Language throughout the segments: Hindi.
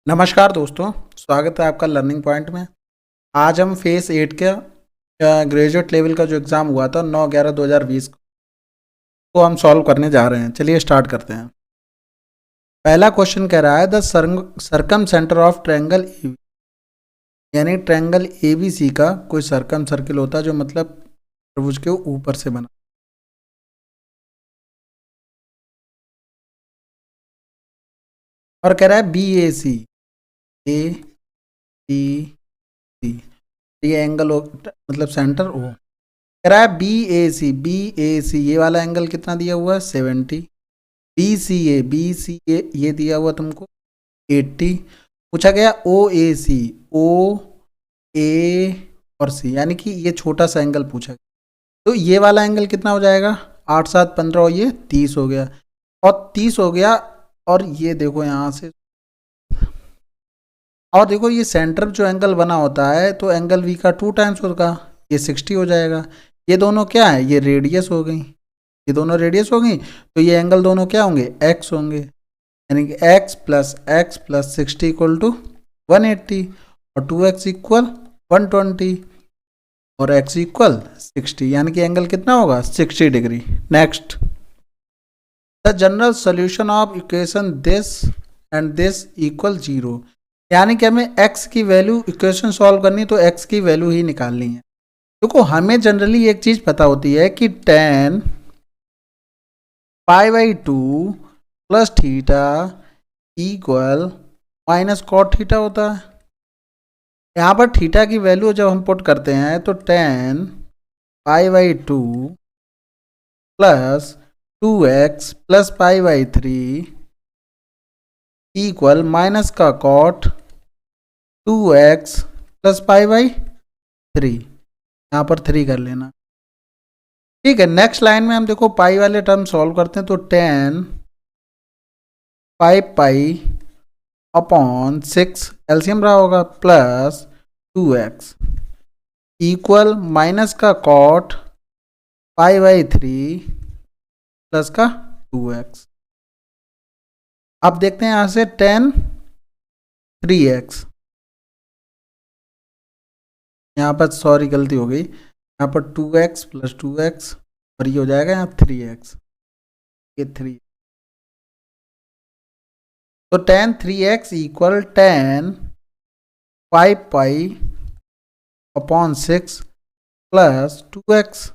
नमस्कार दोस्तों, स्वागत है आपका लर्निंग पॉइंट में। आज हम फेस 8 का ग्रेजुएट लेवल का जो एग्ज़ाम हुआ था 9/11/2020 को हम सॉल्व करने जा रहे हैं। चलिए स्टार्ट करते हैं। पहला क्वेश्चन कह रहा है द सरकम सेंटर ऑफ ट्रायंगल यानी ट्रायंगल ABC का कोई सरकम सर्किल होता है जो मतलब त्रिभुज के ऊपर से बना, और कह रहा है BAC ABC ये एंगल मतलब सेंटर O कह रहा है BAC ये वाला एंगल कितना दिया हुआ है 70। BCA ये दिया हुआ तुमको 80। पूछा गया OAC OA और C यानी कि ये छोटा सा एंगल पूछा गया, तो ये वाला एंगल कितना हो जाएगा 8 7 15 और ये 30 हो गया और 30 हो गया। और ये देखो यहाँ से, और देखो ये सेंटर जो एंगल बना होता है तो एंगल V का 2 टाइम्स होगा, ये 60 हो जाएगा। ये दोनों क्या है, ये रेडियस हो गई, ये दोनों रेडियस हो गई, तो ये एंगल दोनों क्या होंगे x होंगे, यानी कि x प्लस 60 इक्वल टू 180 और 2x इक्वल 120 और x इक्वल 60, यानी कि एंगल कितना होगा 60 degree. Next, the general solution of equation this and this equal 0, यानी कि हमें x की वैल्यू इक्वेशन सॉल्व करनी तो x की वैल्यू ही निकालनी है। देखो हमें जनरली एक चीज पता होती है कि tan π/2 plus theta equal minus cot theta होता है। यहाँ पर थीटा की वैल्यू जब हम पुट करते हैं तो tan π/2 plus 2x plus π/3 equal minus का कॉट 2x प्लस π/3, यहाँ पर 3 कर लेना। ठीक है, नेक्स्ट लाइन में हम देखो पाई वाले टर्म सॉल्व करते हैं तो tan π/6 एलसीएम रहा होगा प्लस 2x इक्वल माइनस का कॉट π/3 प्लस का 2x। अब देखते हैं यहां से tan 3x, यहाँ पर सॉरी गलती हो गई, यहाँ पर 2x प्लस 2x और ये हो जाएगा यहाँ 3x, ये 3, तो tan 3x equal tan 5π/6 plus 2x।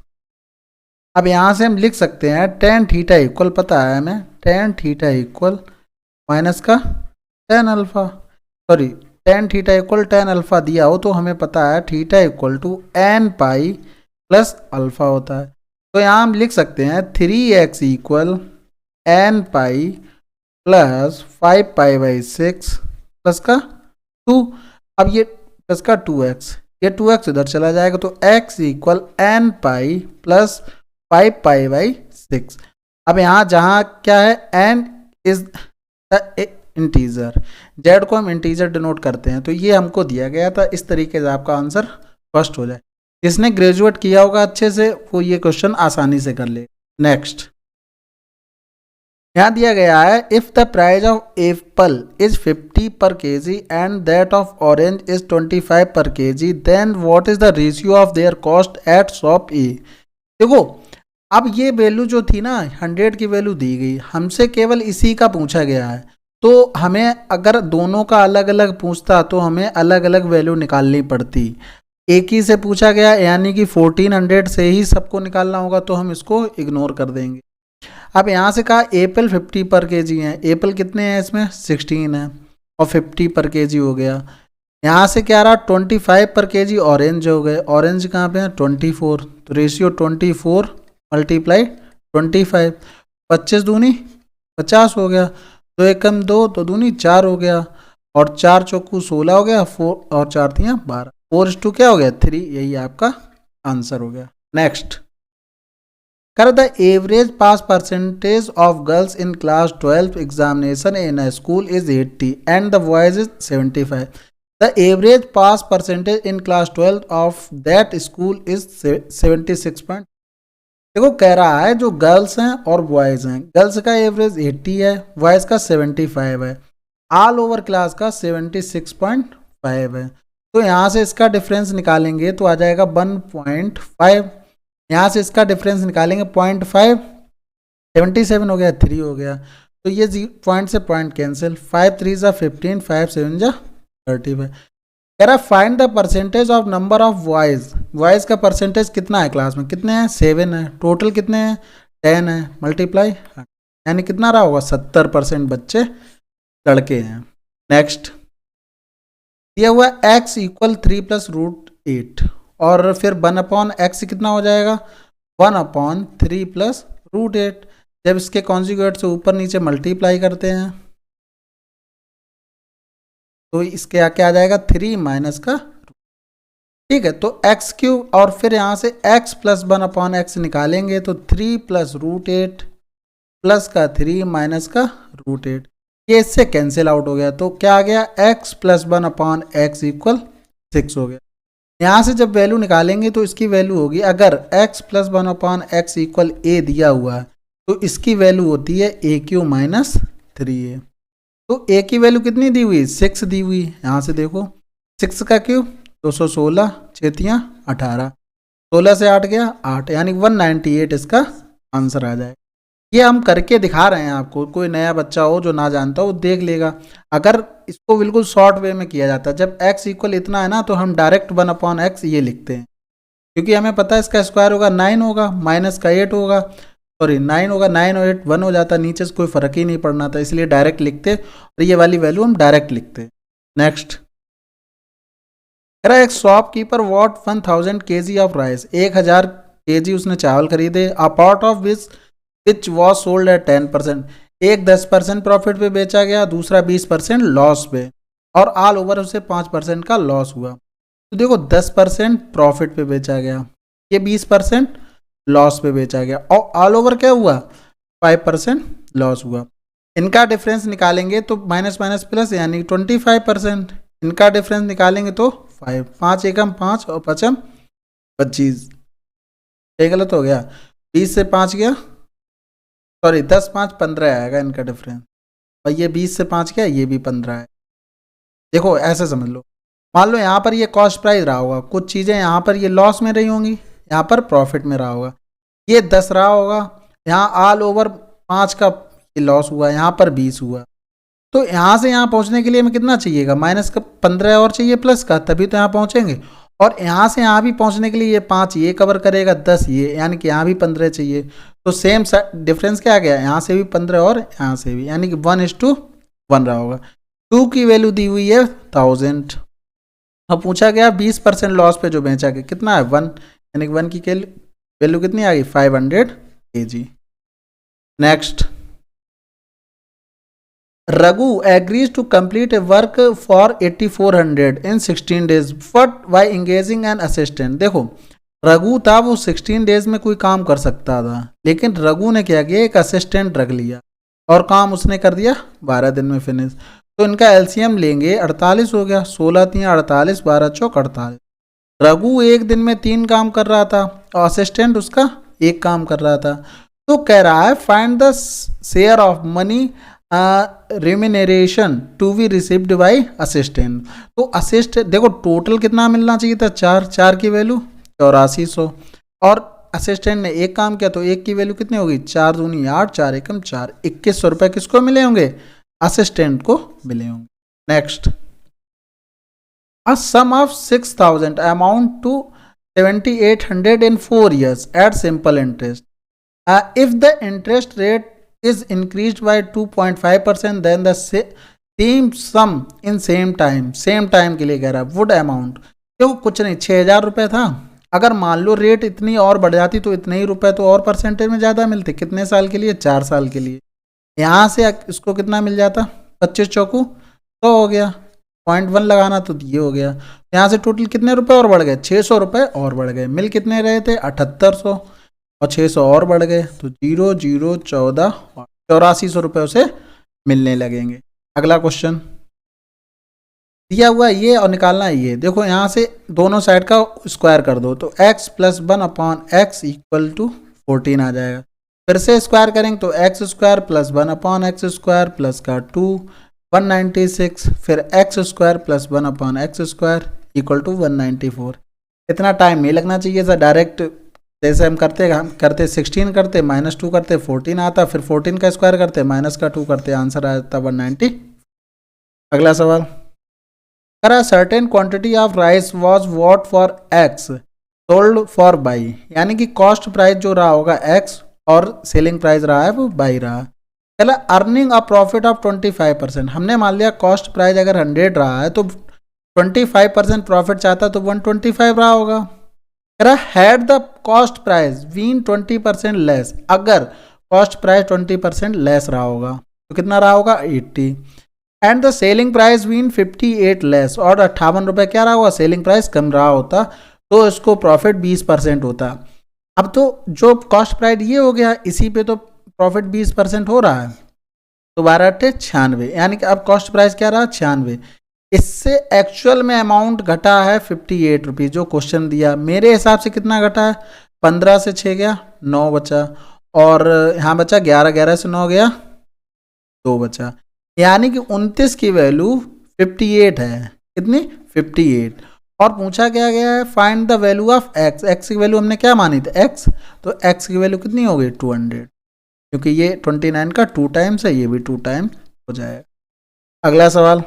अब यहाँ से हम लिख सकते हैं tan थीटा इक्वल, पता है हमें tan थीटा इक्वल माइनस का tan alpha, sorry tan theta equal tan alpha दिया हो तो हमें पता है theta equal to n pi plus alpha होता है, तो यहाँ हम लिख सकते हैं 3x equal n pi plus 5π/6 plus का 2। अब ये प्लस का 2x, ये 2x इधर चला जाएगा तो x equal n pi plus 5π/6। अब यहाँ जहाँ क्या है n इज इंटीजर, z को हम इंटीजर डिनोट करते हैं, तो ये हमको दिया गया था। इस तरीके से आपका आंसर फर्स्ट हो जाए। जिसने ग्रेजुएट किया होगा अच्छे से वो ये क्वेश्चन आसानी से कर ले। नेक्स्ट, यहाँ दिया गया है if the price of apple is 50 per kg and that of orange is 25 per kg, then what is the ratio of their cost at shop A. देखो अब ये वैल्यू जो थी ना 100 की वैल्यू दी गई, हमसे केवल इसी का पूछा गया है, तो हमें अगर दोनों का अलग अलग पूछता तो हमें अलग अलग वैल्यू निकालनी पड़ती। एक ही से पूछा गया यानी कि 1400 से ही सबको निकालना होगा, तो हम इसको इग्नोर कर देंगे। अब यहाँ से कहा एप्पल 50 पर केजी है, एप्पल कितने हैं इसमें 16 है और 50 पर केजी हो गया। यहाँ से क्या रहा 25 पर केजी ऑरेंज हो गए, ऑरेंज कहाँ पे है 24, तो रेशियो 24 मल्टीप्लाई 25, 25 दूनी 50 हो गया, 2 एकम 2 तो दूनी 4 हो गया और 4 चौकू 16 हो गया, 4 और 4 थी 12, 4:2 क्या हो गया 3, यही आपका आंसर हो गया। नेक्स्ट, कर the average pass percentage of girls in class 12 examination in a school is 80 and the boys is 75, the average pass percentage in class 12 of that school is 76 देखो कह रहा है जो गर्ल्स हैं और बॉयज़ हैं, गर्ल्स का एवरेज 80 है, बॉयज़ का 75 है। ऑल ओवर क्लास का 76.5 है। तो यहाँ से इसका डिफरेंस निकालेंगे तो आ जाएगा 1.5, यहाँ से इसका डिफरेंस निकालेंगे 0.5, 77 हो गया, 3 हो गया, तो ये पॉइंट से पॉइंट कैंसिल, 5 3 जा 15, 5 7 जा 35। कह रहा find the percentage of number of boys, boys का परसेंटेज कितना है क्लास में, कितने हैं 7 है, टोटल कितने हैं 10 है, मल्टीप्लाई यानी कितना रहा होगा 70% बच्चे लड़के हैं। नेक्स्ट दिया हुआ x इक्वल 3 प्लस रूट 8 और फिर 1/x कितना हो जाएगा 1/3 प्लस रूट 8। जब इसके कॉन्जुगेट से ऊपर नीचे मल्टीप्लाई करते हैं तो इसके आके आ जाएगा 3 माइनस का, ठीक है, तो x क्यूब और फिर यहाँ से x प्लस 1/x निकालेंगे तो 3 प्लस रूट 8 प्लस का 3 माइनस का रूट 8, ये इससे कैंसिल आउट हो गया, तो क्या आ गया x प्लस 1/x इक्वल 6 हो गया। यहाँ से जब वैल्यू निकालेंगे तो इसकी वैल्यू होगी, अगर x plus 1/x equal a दिया हुआ है तो इसकी वैल्यू होती है a क्यू माइनस 3a। तो a की वैल्यू कितनी दी हुई 6 दी हुई, यहाँ से देखो 6 का क्यूब 216, 6 18, 16 से 8 गया 8, यानी 198 इसका आंसर आ जाए। ये हम करके दिखा रहे हैं आपको, कोई नया बच्चा हो जो ना जानता हो वो देख लेगा। अगर इसको बिल्कुल शॉर्ट वे में किया जाता है, जब x इक्वल इतना है ना तो हम डायरेक्ट 1/x ये लिखते हैं, क्योंकि हमें पता है इसका स्क्वायर होगा 9 होगा, माइनस का 8 होगा, सॉरी 9 होगा, 9 और 8 1 हो जाता, नीचे से कोई फर्क ही नहीं पड़ना था, इसलिए डायरेक्ट लिखते और ये वाली वैल्यू हम डायरेक्ट लिखते। नेक्स्ट एक shopkeeper what 1000 kg of rice, 1000 kg उसने चावल खरीदे, a part of which was sold at 10%, एक 10% प्रॉफिट पे बेचा गया, दूसरा 20% लॉस पे, और ऑल ओवर उसे 5% का लॉस हुआ। तो देखो 10% प्रॉफिट पे बेचा गया, ये 20% लॉस पे बेचा गया, और ऑल ओवर क्या हुआ 5% लॉस हुआ। इनका डिफरेंस निकालेंगे तो माइनस माइनस प्लस यानी 25%, इनका डिफरेंस निकालेंगे तो 5, 5 एकम 5 और 5 25, ये गलत हो गया, 20 से 5 गया, सॉरी 10 5 15 आएगा इनका डिफरेंस, और ये 20 से 5 गया, ये भी 15 है। देखो ऐसे समझ लो, मान लो यहाँ पर ये कॉस्ट प्राइस रहा होगा, कुछ चीज़ें यहाँ पर ये लॉस में रही होंगी, यहाँ पर प्रॉफिट में रहा होगा, ये 10 रहा होगा, यहाँ ऑल ओवर 5 का लॉस हुआ, यहाँ पर 20 हुआ, तो यहाँ से यहाँ पहुँचने के लिए हमें कितना चाहिएगा माइनस का 15 और चाहिए प्लस का, तभी तो यहाँ पहुँचेंगे, और यहाँ से यहाँ भी पहुँचने के लिए ये 5 ये कवर करेगा, 10 ये, यानी कि यहाँ भी 15 चाहिए, तो सेम डिफरेंस क्या आ गया, यहाँ से भी 15 और यहाँ से भी, यानी कि 1:1 रहा होगा। 2 की वैल्यू दी हुई है 1000, अब पूछा गया 20% लॉस पे जो बेचा गया कितना है 1, यानी कि 1 की वैल्यू कितनी आ गई 500 kg। Next Raghu agrees to complete a work for 8400 in 16 days but by engaging an assistant। देखो रघु था, वो 16 डेज में कोई काम कर सकता था, लेकिन रघु ने क्या किया एक असिस्टेंट रख लिया और काम उसने कर दिया 12 दिन में फिनिश। तो इनका एलसीएम लेंगे 48 हो गया, 16 3 48, 12 चौक 48। रघु एक दिन में 3 काम कर रहा था और असिस्टेंट उसका 1 काम कर रहा था। तो कह रहा है find the share of money remuneration to be received by assistant. तो असिस्टेंट देखो टोटल कितना मिलना चाहिए था 4 की वैल्यू 8400, और असिस्टेंट ने 1 काम किया तो 1 की वैल्यू कितनी होगी 4 दूनी 8, 4 एकम 4, 2100 रुपये किसको मिले होंगे असिस्टेंट को मिले होंगे। Next a sum of 6000 amount to 7800 in 4 years at simple interest. If the interest rate is increased by 2.5% then the same sum in same time के लिए कह रहा है would amount, क्यों कुछ नहीं 6000 रुपये था, अगर मान लो रेट इतनी और बढ़ जाती तो इतने ही रुपए तो और परसेंटेज में ज़्यादा मिलते, कितने साल के लिए 4 साल के लिए, यहाँ से इसको कितना मिल जाता 25 चौकू 100 हो गया, 0.1 लगाना तो ये हो गया, यहाँ से टोटल कितने रुपए और बढ़ गए 600 रुपये और बढ़ गए, मिल कितने रहे थे 7800 और 600 और बढ़ गए तो 0 0 14 8400 रुपये उसे मिलने लगेंगे। अगला क्वेश्चन दिया हुआ ये और निकालना है ये, देखो यहाँ से दोनों साइड का स्क्वायर कर दो तो x + 1/x = 14 आ जाएगा, फिर से स्क्वायर करेंगे तो x² + 1/x² प्लस का 2 196, फिर X square plus 1/x² equal to 194। इतना टाइम नहीं लगना चाहिए था, डायरेक्ट जैसे हम करते 16 करते, -2 करते 14 आता, फिर 14 का स्क्वायर करते -2 करते, आंसर आ जाता 190। अगला सवाल, a certain quantity of rice was what for x sold for by, यानी कि कॉस्ट प्राइस जो रहा होगा एक्स और सेलिंग प्राइस रहा है वो बाई रहा। पहला अर्निंग अ प्रॉफिट ऑफ 25%, हमने मान लिया कॉस्ट प्राइस अगर 100 रहा है तो 25% प्रॉफिट चाहता तो 125 रहा होगा। Had the cost price been 20% less, अगर कॉस्ट प्राइस 20% लेस रहा होगा तो कितना रहा होगा 80। And the selling price been 58 less, और 58 रुपये क्या रहा होगा, सेलिंग प्राइस कम रहा होता तो इसको प्रॉफिट 20% होता। अब तो जो कॉस्ट प्राइस ये हो गया, इसी पे तो प्रॉफिट 20% हो रहा है, तो 12 96, यानी कि अब कॉस्ट प्राइस क्या रहा 96। इससे एक्चुअल में अमाउंट घटा है 58 रुपीज़, जो क्वेश्चन दिया मेरे हिसाब से कितना घटा है, 15 से 6 गया 9 बचा, और यहाँ बचा 11, 11 से 9 गया 2 बचा, यानी कि 29 की वैल्यू 58 है। कितनी 58। और पूछा क्या गया है, find the value of x, x की वैल्यू हमने क्या मानी थी एक्स, तो एक्स की वैल्यू कितनी हो गई 200, क्योंकि ये 29 का 2 टाइम्स है, ये भी 2 टाइम्स हो जाएगा। अगला सवाल,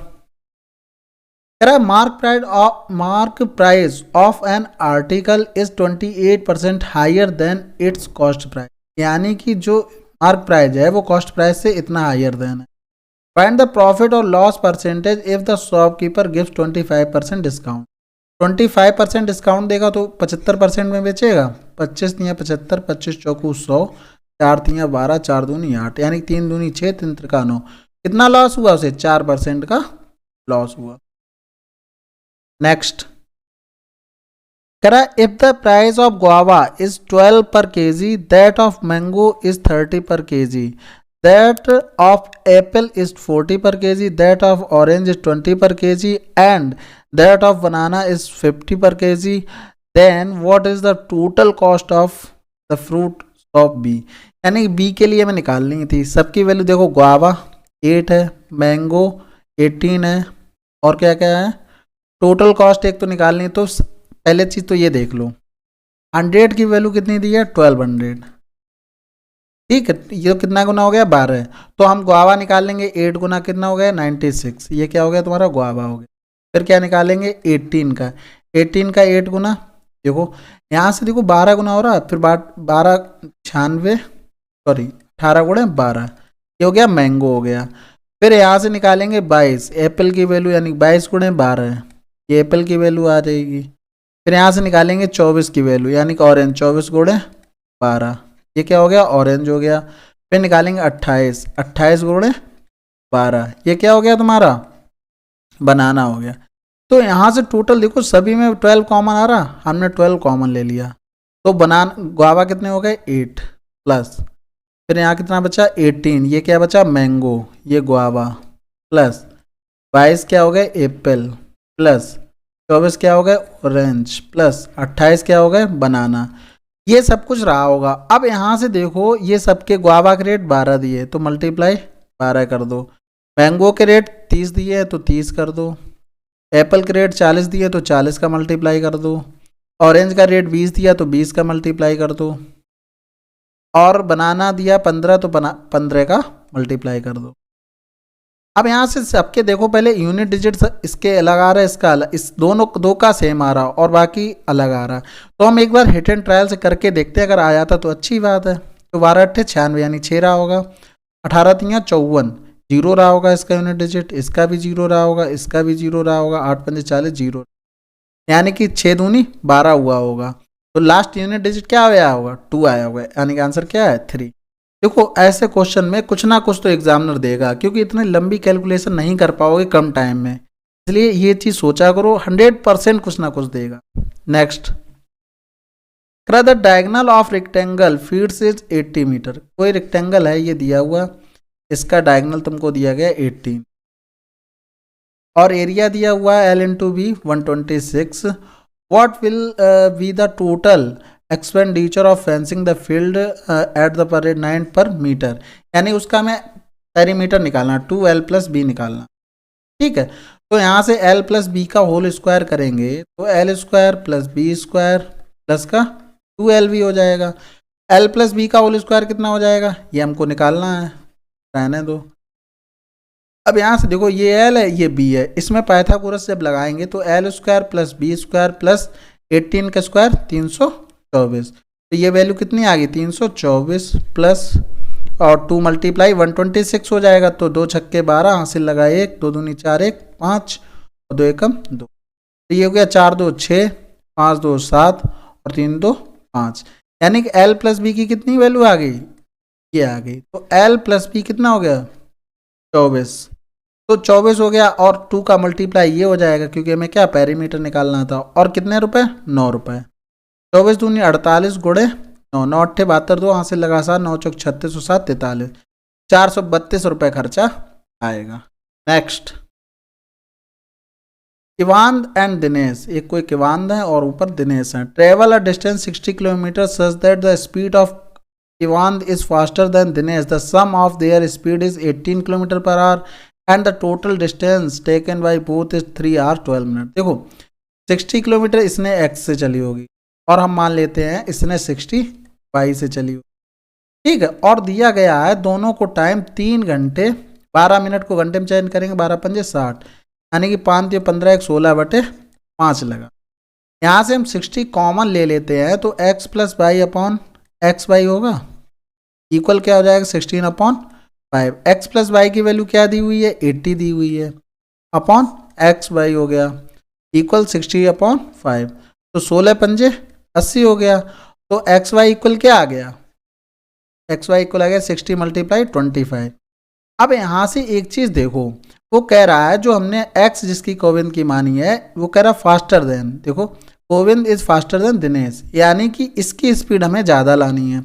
mark price of an article is 28% higher than its cost price, यानी कि जो मार्क प्राइस है वो कॉस्ट प्राइस से इतना हायर देन है। फाइंड द प्रॉफिट और loss percentage if the shopkeeper gives 25% discount, 25% discount देगा तो 75% में बेचेगा, 25 तियाँ 75, 25 चौकू 100, 4 तियाँ 12, 4 दूनी 8, यानी 3 दूनी 6, 3 त्रिका 9। कितना लॉस हुआ उसे, 4% का लॉस हुआ। नेक्स्ट, करा if the price of guava is 12 per kg, that of mango is 30 per kg, that of apple is 40 per kg, that of orange is 20 per kg, and that of banana is 50 per kg, then what is the total cost of the fruit of B, यानी बी के लिए मैं निकालनी थी। सबकी वैल्यू देखो, गुआवा 8 है, मैंगो 18 है, और क्या क्या है, टोटल कॉस्ट एक तो निकालनी, तो पहले चीज तो ये देख लो, 100 की वैल्यू कितनी दी है 1200, ठीक है, ये कितना गुना हो गया 12, तो हम गुआवा निकाल लेंगे, 8 गुना कितना हो गया 96, ये क्या हो गया तुम्हारा गुआवा हो गया। फिर क्या निकालेंगे 18 का, 18 का 8 गुना, देखो यहाँ से देखो 12 गुना हो रहा है, फिर 12 96, सॉरी 18 गुणे 12, ये हो गया मैंगो हो गया। फिर यहाँ से निकालेंगे 22, एप्पल की वैल्यू, यानी 22 गुणे 12, ये एप्पल की वैल्यू आ जाएगी। फिर यहाँ से निकालेंगे 24 की वैल्यू, यानी कि ऑरेंज 24 गुणे 12, ये क्या हो गया ऑरेंज हो गया। फिर निकालेंगे 28, 28 गुणे 12, ये क्या हो गया तुम्हारा बनाना हो गया। तो यहाँ से टोटल देखो सभी में 12 कॉमन आ रहा, हमने 12 कॉमन ले लिया, तो गुआवा कितने हो गए 8 प्लस, फिर यहाँ कितना बचा 18, ये क्या बचा मैंगो, ये गुआवा, प्लस 22 क्या हो गए एप्पल, प्लस 24 क्या हो गए ऑरेंज, प्लस 28 क्या हो गए बनाना, ये सब कुछ रहा होगा। अब यहाँ से देखो ये सबके गुआवा के रेट 12 दिए तो मल्टीप्लाई 12 कर दो, मैंगो के रेट 30 दिए तो 30 कर दो, एप्पल के रेट 40 दिए तो 40 का मल्टीप्लाई कर दो, ऑरेंज का रेट 20 दिया तो 20 का मल्टीप्लाई कर दो, और बनाना दिया 15 तो 15 का मल्टीप्लाई कर दो। अब यहाँ से सबके देखो पहले यूनिट डिजिट इसके अलग आ रहा है, इसका अलग, इस दोनों दो का सेम आ रहा और बाकी अलग आ रहा, तो हम एक बार हिट एंड ट्रायल से करके देखते हैं, अगर आ जाता तो अच्छी बात है। तो 12 × 8 = 96, यानी 6 रहा होगा, 18 × 3 = 54, 0 रहा होगा इसका यूनिट डिजिट, इसका भी 0 रहा होगा, इसका भी 0 रहा होगा, 8 × 5 = 40, 0, यानी कि 6 दूनी 12 हुआ होगा। तो लास्ट यूनिट डिजिट क्या आया होगा 2 आया होगा, यानी कि आंसर क्या है 3। देखो ऐसे क्वेश्चन में कुछ ना कुछ तो एग्जामिनर देगा, क्योंकि इतनी लंबी कैलकुलेशन नहीं कर पाओगे कम टाइम में, इसलिए ये चीज सोचा करो, 100% कुछ ना कुछ देगा। Next, the diagonal of rectangle fits is 80 meter, कोई रेक्टेंगल है ये दिया हुआ, इसका डायगोनल तुमको दिया गया 18, और एरिया दिया हुआ है L × B 126, what will be the total expenditure of fencing the field at the parade 9 पर मीटर, यानी उसका हमें पेरीमीटर निकालना, 2L + B निकालना। ठीक है, तो यहाँ से एल प्लस बी का होल स्क्वायर करेंगे तो L square plus B square plus का 2LB हो जाएगा। एल प्लस बी का होल स्क्वायर कितना हो जाएगा, ये हमको निकालना है, रहने दो। अब यहाँ से देखो ये एल है ये बी है, इसमें पाइथागोरस जब लगाएंगे तो L square plus B square plus 18 का स्क्वायर 324, तो ये वैल्यू कितनी आ गई 324 प्लस और 2 मल्टीप्लाई 126 हो जाएगा, तो 2 छक्के 12 हासिल लगा 1, 2 दूनी 4 1 5 और 2 एकम 2, तो ये हो गया 4 2 6 5 2 7 और 3 2 5, यानी कि एल प्लस बी की कितनी वैल्यू आ गई, ये आ गई। तो एल प्लस बी कितना हो गया 24, तो 24 हो गया और 2 का मल्टीप्लाई ये हो जाएगा क्योंकि हमें क्या पेरीमीटर निकालना था, और कितने रुपए 9 रुपए, 24 दूनी 48 गुणे 9 9 8 72 2 हासिल लगा 7 9 चौक 36 7 43, 432 रुपए खर्चा आएगा। नेक्स्ट, किवांद एंड दिनेश, एक कोई किवांद है और ऊपर दिनेश है। Travel a distance 60 kilometre such that the speed of किवांद is faster than Dinesh, the sum of their speed is 18 kilometre per hour and the total distance taken by both is 3 hour 12 minute. देखो 60 किलोमीटर इसने एक्स से चली होगी और हम मान लेते हैं इसने 60 वाई से चली होगी, ठीक है, और दिया गया है दोनों को टाइम 3 घंटे 12 मिनट को घंटे में चेंज करेंगे, 12 पंजे 60, यानी कि 5 15 16/5 लगा। यहाँ से हम 60 कॉमन ले लेते हैं तो x plus Y upon X Y होगा, इक्वल क्या हो जाएगा 16/5, x प्लस वाई की वैल्यू क्या दी हुई है 80 दी हुई है, अपॉन एक्स वाई हो गया इक्वल 60/5, तो 16 पंजे 80 हो गया, तो एक्स वाई इक्वल क्या आ गया, एक्स वाई इक्वल आ गया 60 × 25। अब यहाँ से एक चीज़ देखो, वो कह रहा है जो हमने x जिसकी कोविंद की मानी है वो कह रहा फास्टर देन, देखो Kovind is faster than Dinesh, यानी कि इसकी स्पीड हमें ज़्यादा लानी है,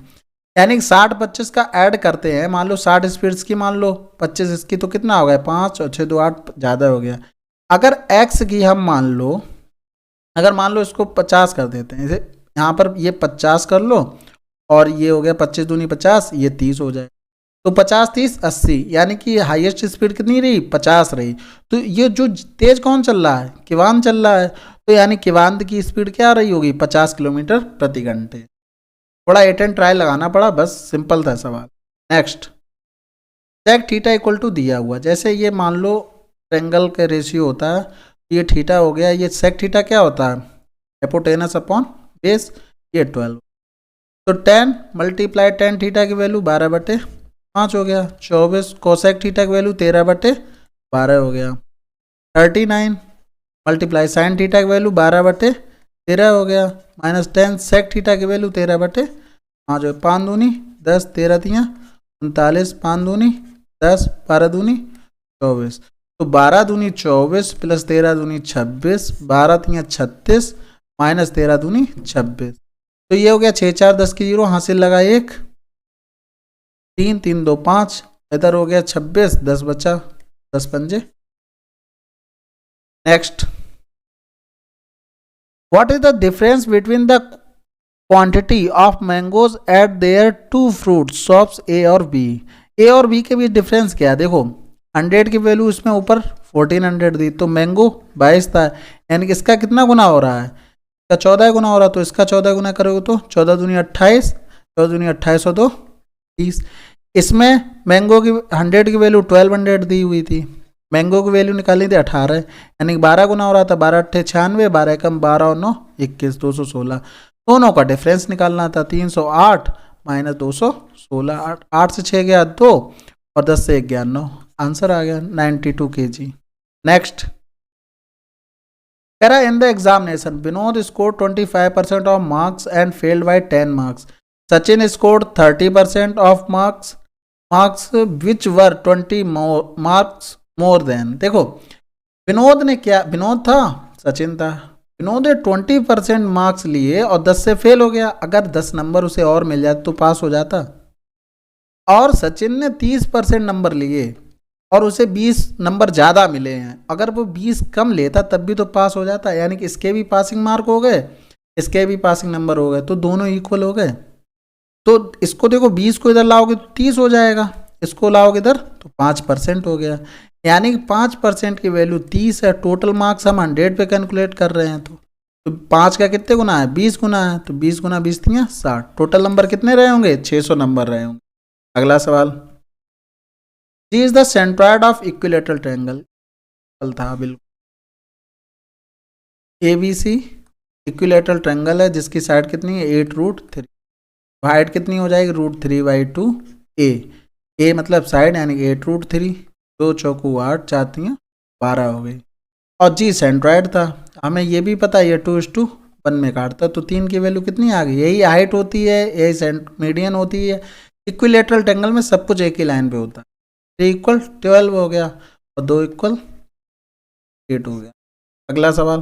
यानी कि 60 25 का ऐड करते हैं, मान लो 60 स्पीड्स की मान लो 25 इसकी, तो कितना हो गया 5 और 6 2 8 ज़्यादा हो गया। अगर x की हम मान लो, अगर मान लो इसको 50 कर देते हैं, इसे यहाँ पर ये 50 कर लो और ये हो गया 25 दूनी 50, ये 30 हो जाए, तो 50 30 80, यानी कि हाईएस्ट स्पीड कितनी रही 50 रही, तो ये जो तेज कौन चल रहा है किवांद चल रहा है, तो यानी किवांद की स्पीड क्या रही होगी 50 किलोमीटर प्रति घंटे। थोड़ा 8 एंड ट्रायल लगाना पड़ा, बस सिंपल था सवाल। Next, sec theta equal to दिया हुआ, जैसे ये मान लो ट्रेंगल का रेशियो होता है, ये थीटा हो गया, ये सेक थीटा क्या होता है हिपोटेनस अपॉन बेस, ये 12, तो 10 मल्टीप्लाई 10 थीटा की वैल्यू 12/5 हो गया, 24 कोसेक थीटा की वैल्यू 13/12 हो गया, 39 मल्टीप्लाई साइन थीटा की वैल्यू 12/13 हो गया, -10 सेक थीटा की वैल्यू 13/5 हो, 5 दूनी 10 13 तियाँ 39, 5 दूनी 10 12 दूनी 24, तो 12 दूनी 24 प्लस 13 दूनी 26, 12 तियाँ 36 -13 दूनी 26, तो ये हो गया 6 4 10 की 0 हासिल लगा 1 3 3 2 5, इधर हो गया 26 10 बचा 10 पंजे। Next, what is the difference between the quantity of mangoes at their two fruit shops A और बी, ए और बी के बीच डिफरेंस क्या है, देखो 100 की वैल्यू इसमें ऊपर 1400 दी, तो मैंगो 22 था, यानी कि इसका कितना गुना हो रहा है, इसका 14 गुना हो रहा है, तो इसका 14 गुना करोगे तो 14 दूनी 28, 14 दूनी 28 हो तो 30, इसमें मैंगो की 100 की वैल्यू 1200 दी हुई थी, मैंगो की वैल्यू निकाली थी 18, यानी कि 12 गुना हो रहा था, 12 8 96, 12 कम 12 और 9 21, 216, दोनों का डिफरेंस निकालना था, 308 माइनस 216, 8 से 6 गया 2 और 10 से 1 गया 9, आंसर आ गया 92 kg। नेक्स्ट, कह रहा in the examination Vinod score 25% of marks and failed by 10 marks, Sachin scored 30% of marks which were 20 marks more than, देखो विनोद ने क्या, विनोद था सचिन था, विनोद ने 20% मार्क्स लिए और 10 से फेल हो गया, अगर 10 नंबर उसे और मिल जाते तो पास हो जाता, और सचिन ने 30% नंबर लिए और उसे 20 नंबर ज़्यादा मिले हैं, अगर वो 20 कम लेता तब भी तो पास हो जाता, यानी कि इसके भी पासिंग मार्क हो गए इसके भी पासिंग नंबर हो गए, तो दोनों इक्वल हो गए। तो इसको देखो 20 को इधर लाओगे तो 30 हो जाएगा, इसको लाओगे इधर तो 5% हो गया, यानी कि 5% की वैल्यू 30 है, टोटल मार्क्स हम 100 पे कैलकुलेट कर रहे हैं। तो 5 का कितने गुना है, 20 गुना है, तो 20 गुना 20 दिया 60। टोटल नंबर कितने रहे होंगे, 600 नंबर रहे होंगे। अगला सवाल, G is the centroid of equilateral triangle था बिल्कुल। ABC इक्विलेटरल ट्रायंगल है जिसकी साइड कितनी है 8√3, हाइट कितनी हो जाएगी √3/2 ए मतलब साइड यानी 8√3, 2 चौकू 8, 4 तियां 12 हो गई। और जी सेंट्रॉइड था, हमें ये भी पता है ये 2:1 में काटता, तो 3 की वैल्यू कितनी आ गई, यही हाइट होती है, यही मीडियन होती है। इक्विलेटरल ट्रायंगल में सब कुछ एक ही लाइन पे होता है। 3 = 12 हो गया और 2 = 8 हो गया। अगला सवाल,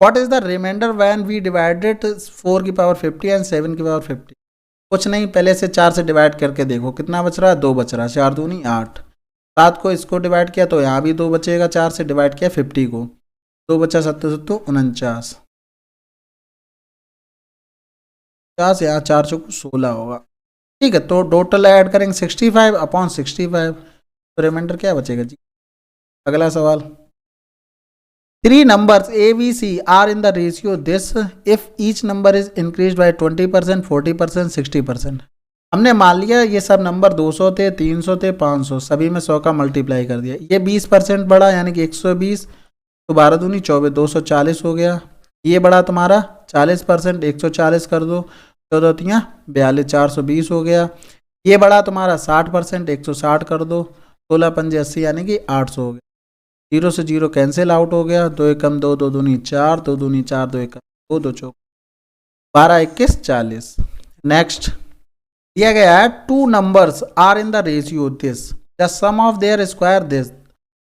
what is the remainder when we divided 4⁵ and 7⁵? कुछ नहीं, पहले से 4 से डिवाइड करके देखो कितना बच रहा है, 2 बच रहा है, 4 दूनी 8। 7 को इसको डिवाइड किया तो यहाँ भी 2 बचेगा, 4 से डिवाइड किया 50 को, 2 बचा 7 7 49, 50 यहाँ 4 चौको 16 होगा। ठीक है, तो टोटल ऐड करेंगे 65/65, तो रिमाइंडर क्या बचेगा जी। अगला सवाल, 3 numbers A, B, C are in the ratio this if each number is increased by 20%, 40%, 60%। हमने मान लिया ये सब नंबर 200 थे, 300 थे, 500, सभी में 100 का मल्टीप्लाई कर दिया। ये 20% बढ़ा यानी कि 120, तो 12 दूनी 24, 240 हो गया। ये बढ़ा तुम्हारा 40%, 140 कर दो, 14 तियां 42, 420 हो गया। ये बढ़ा तुम्हारा 60%, 160 कर दो, 16 पंजे 80 यानी कि 800 हो गया। 0 से 0 कैंसिल आउट हो गया, 2 एकम 2, 2 दूनी 4, 2 दूनी 4, 2 एकम 2, 2 चौक 12, 21, 40। नेक्स्ट दिया गया है 2 numbers are in the ratio this, the sum of their square this,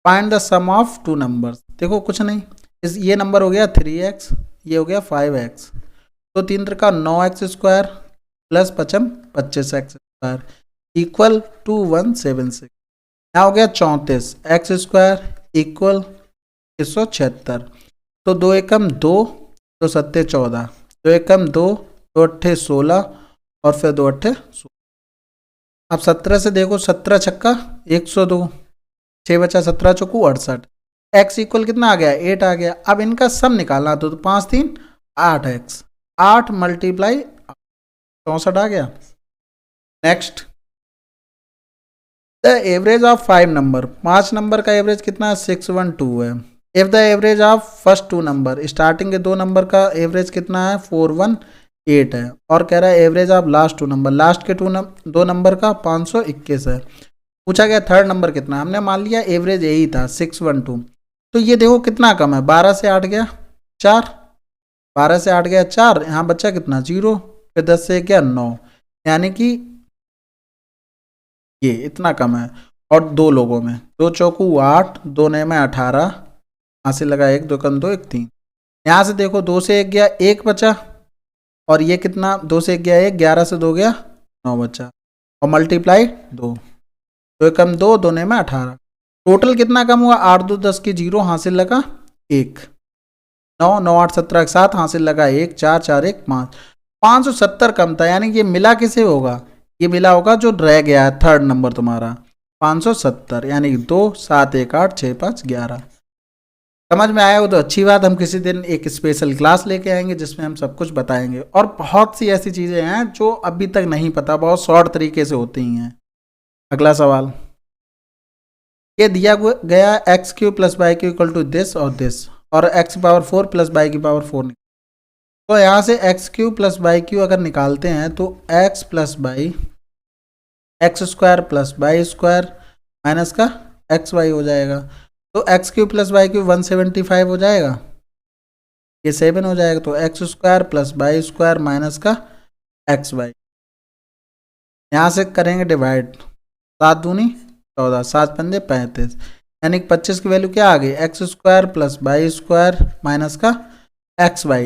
find the sum of 2 numbers. देखो कुछ नहीं, इस ये नंबर हो गया 3x, ये हो गया 5x, तो 3 का 9x² plus 5 25x² equal to 176। यहाँ हो गया 34 x² इक्वल 176, तो 2 एकम 2, 2 सत्ते 14, 2 एकम 2, 2 अट्ठे 16 और फिर 2 अट्ठे 16। अब 17 से देखो, 17 छक्का 102, 6 बचा 17 चौकू 68, x इक्वल कितना आ गया 8 आ गया। अब इनका सम निकालना तो 5 3 8x, 8 मल्टीप्लाई 64 आ गया। Next, the average of 5 number, 5 number का एवरेज कितना है 612 है। If the average of first 2 number, starting के 2 नंबर का एवरेज कितना है 418 है, और कह रहा है average of last 2 number, last के 2 नंबर का 521 है। पूछा गया थर्ड नंबर कितना, हमने मान लिया एवरेज यही था 612, तो ये देखो कितना कम है, 12 से 8 गया 4, 12 से 8 गया 4, यहाँ बच्चा कितना 0, फिर 10 से गया 9, यानी कि ये इतना कम है। और 2 लोगों में 2 चौकू 8, 2 नए में 18, यहाँ से लगा 1, 2 कम 2, 1 3, यहाँ से देखो 2 से 1 गया 1 बचा, और ये कितना 2 से 1 गया 1, 11 से 2 गया 9 बचा, और मल्टीप्लाई 2, 2 कम 2, 2 नए में 18, टोटल कितना कम हुआ 8 2 10 की 0, हासिल लगा 1, 9 9 8 17 के साथ हासिल लगा 1, 4 4 1 5, 570 कम था, यानी कि ये मिला किसे होगा, ये मिला होगा जो रह गया है थर्ड नंबर तुम्हारा 570, यानी कि 2 7 1 8 6 5 11। समझ में आया हो तो अच्छी बात, हम किसी दिन एक स्पेशल क्लास लेके आएंगे जिसमें हम सब कुछ बताएंगे, और बहुत सी ऐसी चीज़ें हैं जो अभी तक नहीं पता, बहुत शॉर्ट तरीके से होती हैं। अगला सवाल, ये दिया गया x³ + y³ equal to this और दिस, और x⁴ + y⁴ तो यहाँ से x³ + y³ अगर निकालते हैं तो x + y x² + y² minus का xy हो जाएगा, तो x³ + y³ 175 हो जाएगा, ये 7 हो जाएगा, तो x² + y² माइनस का xy, यहाँ से करेंगे डिवाइड, 7 दूनी 14, 7 पंजे 35, यानी 25 की वैल्यू क्या आ गई x² + y² माइनस का xy,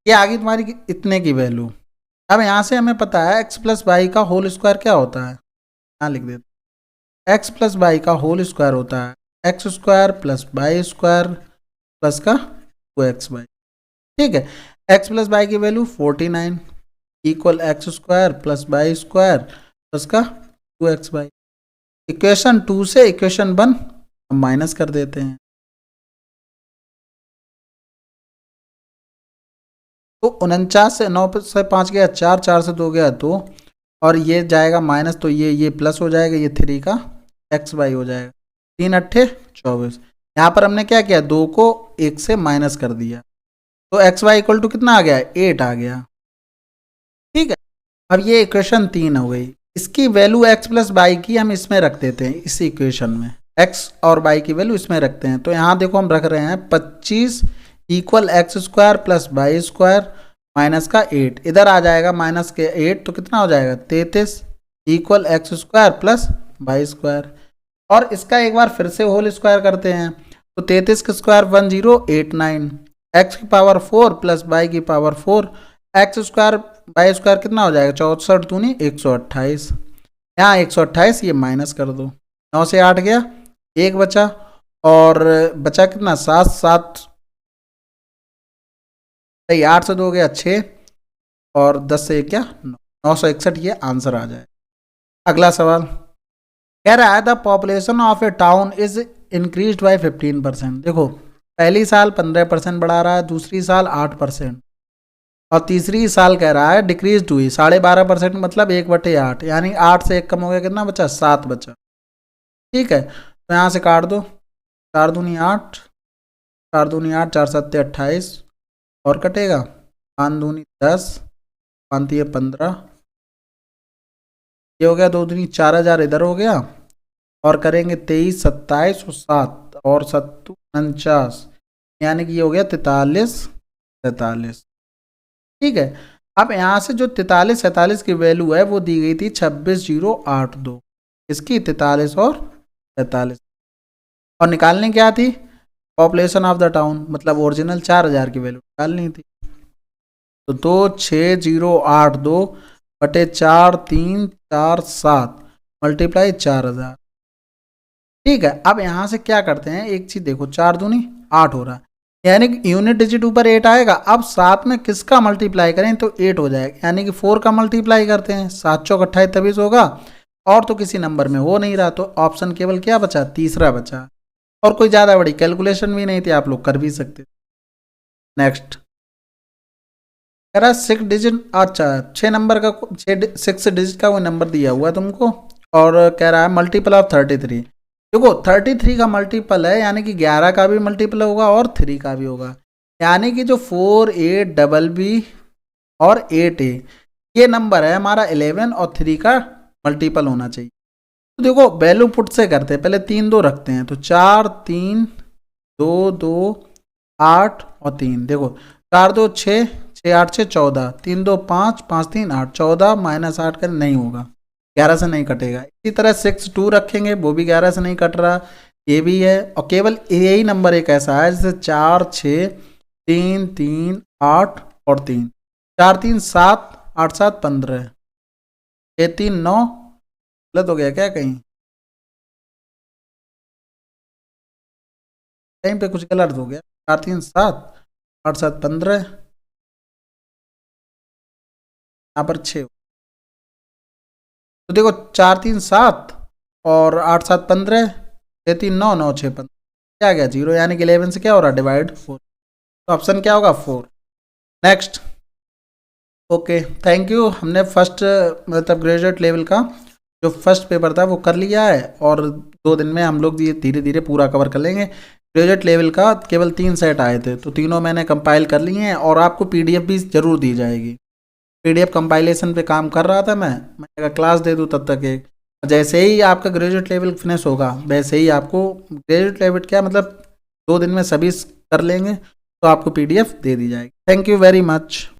ये आ गई तुम्हारी इतने की वैल्यू। अब यहाँ से हमें पता है x + y का होल स्क्वायर क्या होता है, यहाँ लिख देते, x + y का होल स्क्वायर होता है x² + y² प्लस का 2xy। ठीक है, x + y की value 49 equal x² + y² plus का 2xy। इक्वेशन 2 से इक्वेशन 1 हम माइनस कर देते हैं। तो 49 से 9 से 5 गया 4, 4 से 2 गया 2, और ये जाएगा माइनस, तो ये प्लस हो जाएगा, ये 3 का एक्स वाई हो जाएगा। 3 अट्ठे 24। यहाँ पर हमने क्या किया, 2 को 1 से माइनस कर दिया, तो एक्स वाई इक्वल टू कितना आ गया, 8 आ गया। ठीक है, अब ये इक्वेशन 3 हो गई। इसकी वैल्यू एक्स प्लस वाई की हम इसमें रख देते हैं, इस इक्वेशन में एक्स और वाई की वैल्यू इसमें रखते हैं। तो यहाँ देखो हम रख रहे हैं 25 equal X square plus Y square minus का 8, इधर आ जाएगा माइनस के 8, तो कितना हो जाएगा 33 equal X square plus Y square. और इसका एक बार फिर से होल स्क्वायर करते हैं, तो 33 का स्क्वायर 1089, एक्स की पावर 4 प्लस वाई की power 4, X square Y square कितना हो जाएगा 64 दूनी 128। यहाँ 128 ये माइनस कर दो, 9 से 8 गया, 1 बचा, और बचा कितना 7, 7 सही, 8 से 2 गया 6, और 10 से 1 क्या 961, ये आंसर आ जाए। अगला सवाल कह रहा है the population of A town is increase by 15%। देखो पहली साल 15% बढ़ा रहा है, दूसरी साल 8%, और तीसरी साल कह रहा है डिक्रीज हुई 12.5%, मतलब 1/8, यानी 8 से 1 कम हो गया, कितना बचा 7 बचा। ठीक है, तो यहाँ से काट दो, 4 दूनी 8, 4 दूनी 8, 4 7 28, और कटेगा 5 दूनी 10, 5 3 15, ये हो गया 2 दूनी 4000, इधर हो गया, और करेंगे 23 27 और 7 और 7 49, यानी कि ये हो गया 43। ठीक है, अब यहाँ से जो 43 47 की वैल्यू है वो दी गई थी 26,082, इसकी 43 और 47, और निकालनी क्या थी, पॉपुलेशन ऑफ द टाउन, मतलब ओरिजिनल 4000 की वैल्यू निकालनी थी। तो 26082 बटे 4347 मल्टीप्लाई 4000। ठीक है, अब यहाँ से क्या करते हैं, एक चीज देखो, 4 दूनी 8 हो रहा है, यानी कि यूनिट डिजिट ऊपर 8 आएगा। अब साथ में किसका मल्टीप्लाई करें तो 8 हो जाएगा, यानी कि 4 का मल्टीप्लाई करते हैं, 7 चौक 28 23 होगा, और तो किसी नंबर में हो नहीं रहा, तो ऑप्शन केवल क्या बचा, तीसरा बचा, और कोई ज़्यादा बड़ी कैलकुलेशन भी नहीं थी, आप लोग कर भी सकते। नेक्स्ट कह रहा है 6 डिजिट, अच्छा 6 नंबर का 6 डिजिट का कोई नंबर दिया हुआ है तुमको, और कह रहा है मल्टीपल ऑफ 33। देखो 33 का मल्टीपल है, यानी कि 11 का भी मल्टीपल होगा और 3 का भी होगा, यानी कि जो 4 8 डबल बी और 8 ए, ये नंबर है हमारा 11 और 3 का मल्टीपल होना चाहिए। तो देखो वैल्यू पुट से करते हैं, पहले 3 2 रखते हैं, तो 4 3 2 2 8 और 3, देखो 4 2 6 6 8 6 14, 3 2 5 5 3 8, 14 माइनस 8 का नहीं होगा, 11 से नहीं कटेगा। इसी तरह 6 2 रखेंगे, वो भी 11 से नहीं कट रहा, ये भी है, और केवल यही नंबर एक ऐसा है जैसे 4 6 3 3 8 और 3, 4 3 7 8 7 15, 6 3 9, गलत हो गया क्या, कहीं कहीं पे कुछ गलत हो गया, 4 3 7 8 7 15, यहाँ पर 6, तो देखो 4 3 7 और 8 7 15, 6 3 9 9 6 15, क्या गया 0, यानी कि 11 से क्या हो रहा है डिवाइड 4, तो ऑप्शन क्या होगा 4। नेक्स्ट, ओके थैंक यू, हमने फर्स्ट मतलब ग्रेजुएट लेवल का जो फर्स्ट पेपर था वो कर लिया है, और 2 दिन में हम लोग ये धीरे धीरे पूरा कवर कर लेंगे। ग्रेजुएट लेवल का केवल 3 सेट आए थे, तो तीनों मैंने कंपाइल कर लिए हैं, और आपको पीडीएफ भी जरूर दी जाएगी। पीडीएफ कंपाइलेशन पे काम कर रहा था मैं अगर क्लास दे दूँ तब तक एक, जैसे ही आपका ग्रेजुएट लेवल फिनिश होगा वैसे ही आपको ग्रेजुएट लेवल क्या मतलब 2 दिन में सभी कर लेंगे, तो आपको पीडीएफ दे दी जाएगी। Thank you very much.